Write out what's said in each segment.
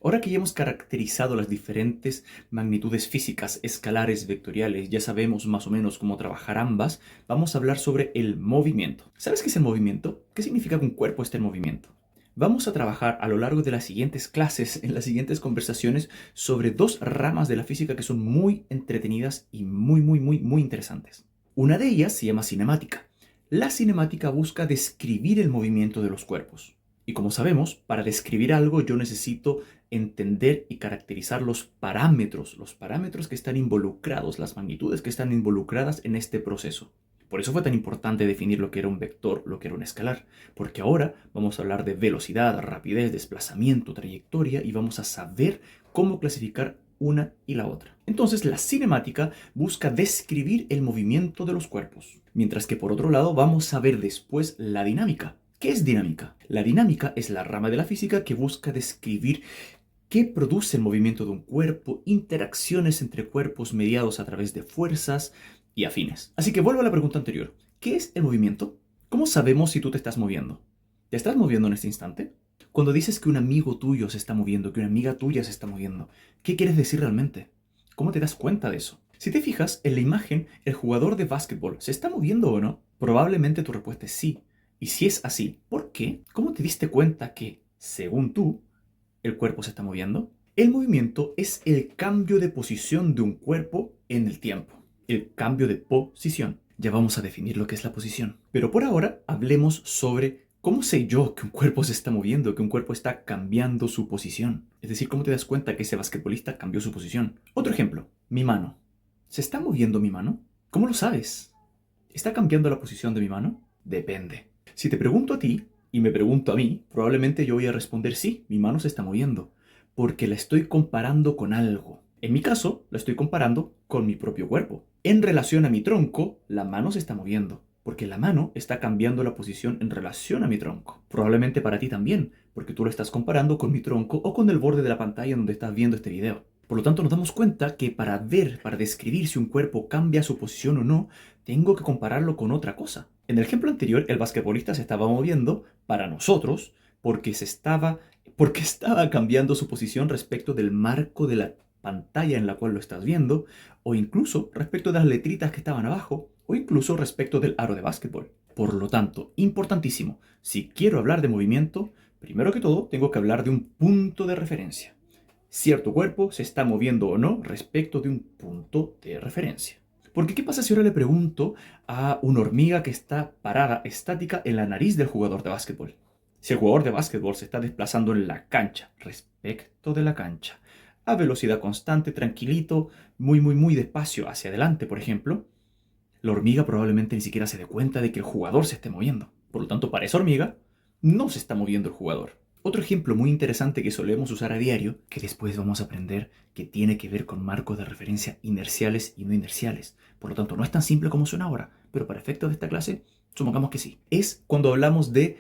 Ahora que ya hemos caracterizado las diferentes magnitudes físicas, escalares, vectoriales, ya sabemos más o menos cómo trabajar ambas, vamos a hablar sobre el movimiento. ¿Sabes qué es el movimiento? ¿Qué significa que un cuerpo esté en movimiento? Vamos a trabajar a lo largo de las siguientes clases, en las siguientes conversaciones, sobre dos ramas de la física que son muy entretenidas y muy interesantes. Una de ellas se llama cinemática. La cinemática busca describir el movimiento de los cuerpos. Y como sabemos, para describir algo yo necesito entender y caracterizar los parámetros que están involucrados, las magnitudes que están involucradas en este proceso. Por eso fue tan importante definir lo que era un vector, lo que era un escalar, porque ahora vamos a hablar de velocidad, rapidez, desplazamiento, trayectoria y vamos a saber cómo clasificar una y la otra. Entonces la cinemática busca describir el movimiento de los cuerpos, mientras que por otro lado vamos a ver después la dinámica. ¿Qué es dinámica? La dinámica es la rama de la física que busca describir qué produce el movimiento de un cuerpo, interacciones entre cuerpos mediados a través de fuerzas y afines. Así que vuelvo a la pregunta anterior. ¿Qué es el movimiento? ¿Cómo sabemos si tú te estás moviendo? ¿Te estás moviendo en este instante? Cuando dices que un amigo tuyo se está moviendo, que una amiga tuya se está moviendo, ¿qué quieres decir realmente? ¿Cómo te das cuenta de eso? Si te fijas, en la imagen, el jugador de básquetbol, ¿se está moviendo o no? Probablemente tu respuesta es sí. Y si es así, ¿por qué? ¿Cómo te diste cuenta que, según tú, el cuerpo se está moviendo? El movimiento es el cambio de posición de un cuerpo en el tiempo. El cambio de posición. Ya vamos a definir lo que es la posición. Pero por ahora hablemos sobre cómo sé yo que un cuerpo se está moviendo, que un cuerpo está cambiando su posición. Es decir, cómo te das cuenta que ese basquetbolista cambió su posición. Otro ejemplo, mi mano. ¿Se está moviendo mi mano? ¿Cómo lo sabes? ¿Está cambiando la posición de mi mano? Depende. Si te pregunto a ti y me pregunto a mí, probablemente yo voy a responder sí, mi mano se está moviendo, porque la estoy comparando con algo. En mi caso, la estoy comparando con mi propio cuerpo. En relación a mi tronco, la mano se está moviendo, porque la mano está cambiando la posición en relación a mi tronco. Probablemente para ti también, porque tú lo estás comparando con mi tronco o con el borde de la pantalla donde estás viendo este video. Por lo tanto, nos damos cuenta que para describir si un cuerpo cambia su posición o no, tengo que compararlo con otra cosa. En el ejemplo anterior, el basquetbolista se estaba moviendo para nosotros porque estaba cambiando su posición respecto del marco de la pantalla en la cual lo estás viendo, o incluso respecto de las letritas que estaban abajo, o incluso respecto del aro de básquetbol. Por lo tanto, importantísimo, si quiero hablar de movimiento, primero que todo tengo que hablar de un punto de referencia. Cierto cuerpo se está moviendo o no respecto de un punto de referencia. Porque ¿qué pasa si ahora le pregunto a una hormiga que está parada estática en la nariz del jugador de básquetbol? Si el jugador de básquetbol se está desplazando en la cancha, respecto de la cancha, a velocidad constante, tranquilito, muy despacio hacia adelante, por ejemplo, la hormiga probablemente ni siquiera se dé cuenta de que el jugador se esté moviendo. Por lo tanto, para esa hormiga, no se está moviendo el jugador. Otro ejemplo muy interesante que solemos usar a diario, que después vamos a aprender que tiene que ver con marcos de referencia inerciales y no inerciales. Por lo tanto, no es tan simple como suena ahora, pero para efectos de esta clase, supongamos que sí. Es cuando hablamos de,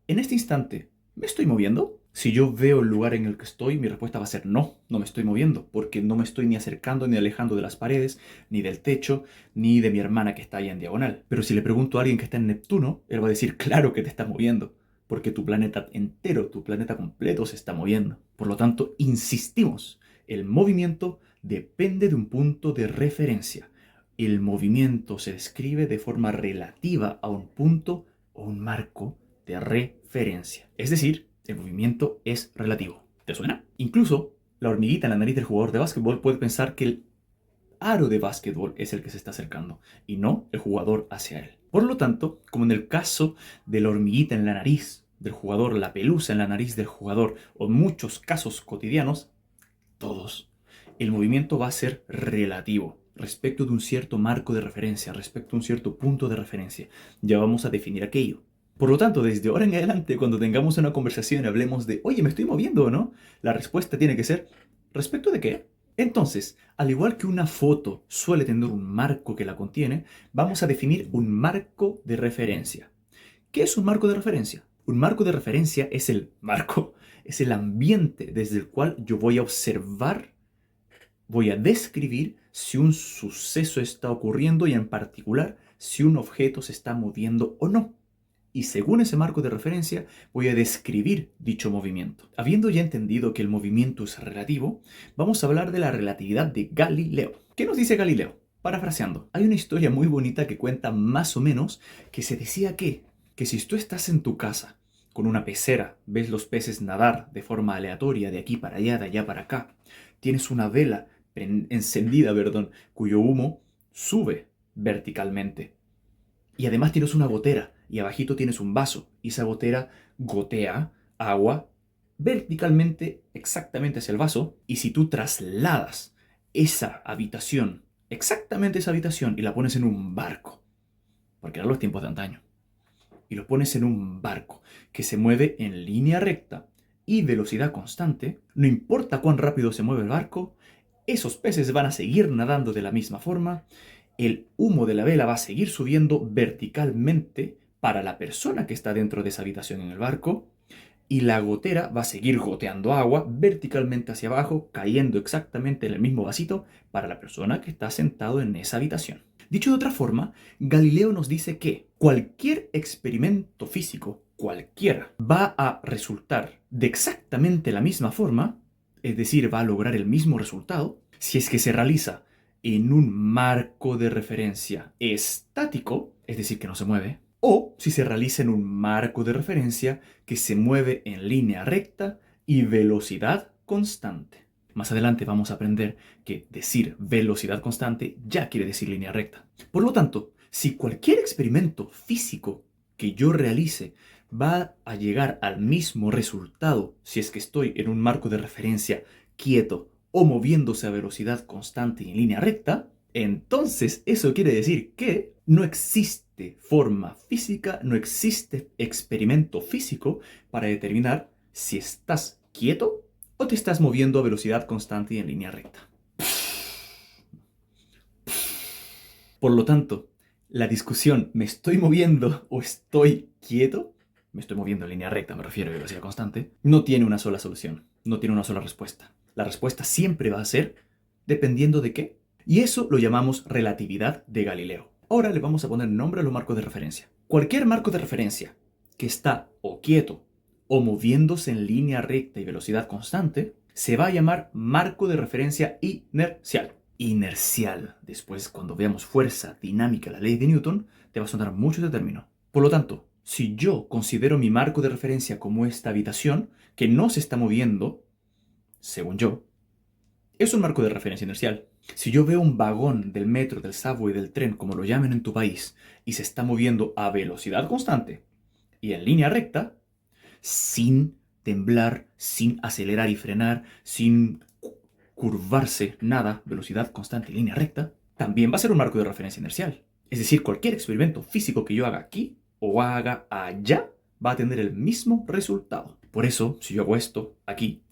en este instante, ¿me estoy moviendo? Si yo veo el lugar en el que estoy, mi respuesta va a ser no, no me estoy moviendo, porque no me estoy ni acercando ni alejando de las paredes, ni del techo, ni de mi hermana que está allá en diagonal. Pero si le pregunto a alguien que está en Neptuno, él va a decir, claro que te estás moviendo, porque tu planeta entero, tu planeta completo se está moviendo. Por lo tanto, insistimos, el movimiento depende de un punto de referencia. El movimiento se describe de forma relativa a un punto o un marco de referencia. Es decir, el movimiento es relativo. ¿Te suena? Incluso, la hormiguita en la nariz del jugador de básquetbol puede pensar que el aro de básquetbol es el que se está acercando y no el jugador hacia él. Por lo tanto, como en el caso de la hormiguita en la nariz del jugador, la pelusa en la nariz del jugador o en muchos casos cotidianos, todos, el movimiento va a ser relativo respecto de un cierto marco de referencia, respecto a un cierto punto de referencia. Ya vamos a definir aquello. Por lo tanto, desde ahora en adelante, cuando tengamos una conversación y hablemos de, oye, ¿me estoy moviendo o no? La respuesta tiene que ser, ¿respecto de qué? Entonces, al igual que una foto suele tener un marco que la contiene, vamos a definir un marco de referencia. ¿Qué es un marco de referencia? Un marco de referencia es el marco, es el ambiente desde el cual yo voy a observar, voy a describir si un suceso está ocurriendo y en particular si un objeto se está moviendo o no. y según ese marco de referencia voy a describir dicho movimiento. Habiendo ya entendido que el movimiento es relativo, vamos a hablar de la relatividad de Galileo. ¿Qué nos dice Galileo? Parafraseando, hay una historia muy bonita que cuenta más o menos que se decía que si tú estás en tu casa con una pecera, ves los peces nadar de forma aleatoria de aquí para allá, de allá para acá, tienes una vela encendida, cuyo humo sube verticalmente. Y además tienes una gotera y abajito tienes un vaso y esa gotera gotea agua verticalmente exactamente hacia el vaso, y si tú trasladas esa habitación, exactamente esa habitación, y la pones en un barco, porque eran los tiempos de antaño, y lo pones en un barco que se mueve en línea recta y velocidad constante, no importa cuán rápido se mueve el barco, esos peces van a seguir nadando de la misma forma, el humo de la vela va a seguir subiendo verticalmente para la persona que está dentro de esa habitación en el barco, y la gotera va a seguir goteando agua verticalmente hacia abajo, cayendo exactamente en el mismo vasito para la persona que está sentado en esa habitación. Dicho de otra forma, Galileo nos dice que cualquier experimento físico, cualquiera, va a resultar de exactamente la misma forma, es decir, va a lograr el mismo resultado, si es que se realiza en un marco de referencia estático, es decir, que no se mueve, o si se realiza en un marco de referencia que se mueve en línea recta y velocidad constante. Más adelante vamos a aprender que decir velocidad constante ya quiere decir línea recta. Por lo tanto, si cualquier experimento físico que yo realice va a llegar al mismo resultado si es que estoy en un marco de referencia quieto o moviéndose a velocidad constante y en línea recta, entonces eso quiere decir que no existe forma física, no existe experimento físico para determinar si estás quieto o te estás moviendo a velocidad constante y en línea recta. Por lo tanto, la discusión ¿me estoy moviendo o estoy quieto? Me estoy moviendo en línea recta, me refiero a velocidad constante. No tiene una sola solución, no tiene una sola respuesta. La respuesta siempre va a ser dependiendo de qué. Y eso lo llamamos relatividad de Galileo. Ahora le vamos a poner nombre a los marcos de referencia. Cualquier marco de referencia que está o quieto o moviéndose en línea recta y velocidad constante se va a llamar marco de referencia inercial. Inercial. Después, cuando veamos fuerza, dinámica, la ley de Newton, te va a sonar mucho ese término. Por lo tanto, si yo considero mi marco de referencia como esta habitación, que no se está moviendo, según yo, es un marco de referencia inercial. Si yo veo un vagón del metro, del subway, del tren, como lo llamen en tu país, y se está moviendo a velocidad constante y en línea recta, sin temblar, sin acelerar y frenar, sin curvarse, nada, velocidad constante y línea recta, también va a ser un marco de referencia inercial. Es decir, cualquier experimento físico que yo haga aquí o haga allá va a tener el mismo resultado. Por eso, si yo hago esto aquí,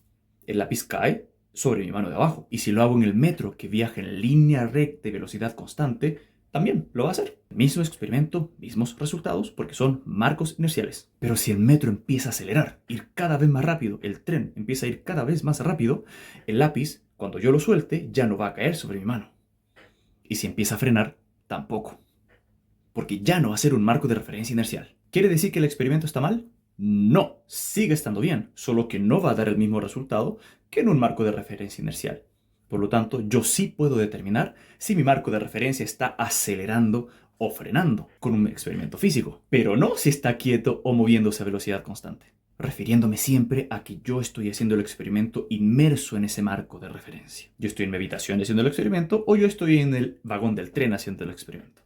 el lápiz cae sobre mi mano de abajo. Y si lo hago en el metro, que viaja en línea recta y velocidad constante, también lo va a hacer. Mismo experimento, mismos resultados, porque son marcos inerciales. Pero si el metro empieza a acelerar, ir cada vez más rápido, el tren empieza a ir cada vez más rápido, el lápiz, cuando yo lo suelte, ya no va a caer sobre mi mano. Y si empieza a frenar, tampoco. Porque ya no va a ser un marco de referencia inercial. ¿Quiere decir que el experimento está mal? No, sigue estando bien, solo que no va a dar el mismo resultado que en un marco de referencia inercial. Por lo tanto, yo sí puedo determinar si mi marco de referencia está acelerando o frenando con un experimento físico, pero no si está quieto o moviéndose a velocidad constante, refiriéndome siempre a que yo estoy haciendo el experimento inmerso en ese marco de referencia. Yo estoy en mi habitación haciendo el experimento o yo estoy en el vagón del tren haciendo el experimento.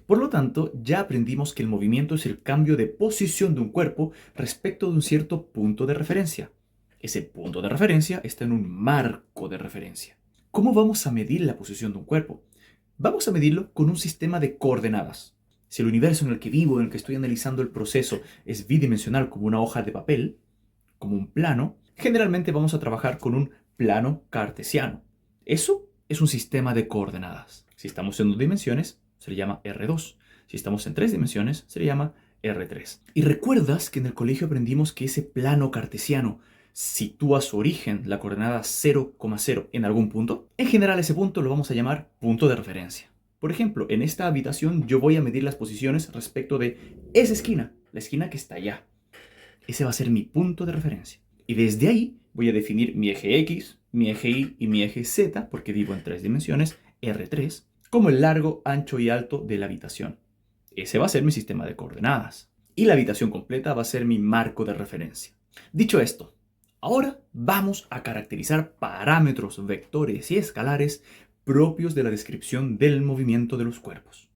Por lo tanto, ya aprendimos que el movimiento es el cambio de posición de un cuerpo respecto de un cierto punto de referencia. Ese punto de referencia está en un marco de referencia. ¿Cómo vamos a medir la posición de un cuerpo? Vamos a medirlo con un sistema de coordenadas. Si el universo en el que vivo, en el que estoy analizando el proceso, es bidimensional como una hoja de papel, como un plano, generalmente vamos a trabajar con un plano cartesiano. Eso es un sistema de coordenadas. Si estamos en 2 dimensiones, se le llama R2. Si estamos en 3 dimensiones, se le llama R3. ¿Y recuerdas que en el colegio aprendimos que ese plano cartesiano sitúa su origen, la coordenada 0,0, en algún punto? En general, ese punto lo vamos a llamar punto de referencia. Por ejemplo, en esta habitación yo voy a medir las posiciones respecto de esa esquina. la esquina que está allá. Ese va a ser mi punto de referencia. Y desde ahí voy a definir mi eje X, mi eje Y y mi eje Z, porque vivo en 3 dimensiones, R3, como el largo, ancho y alto de la habitación. Ese va a ser mi sistema de coordenadas. Y la habitación completa va a ser mi marco de referencia. Dicho esto, ahora vamos a caracterizar parámetros, vectores y escalares propios de la descripción del movimiento de los cuerpos.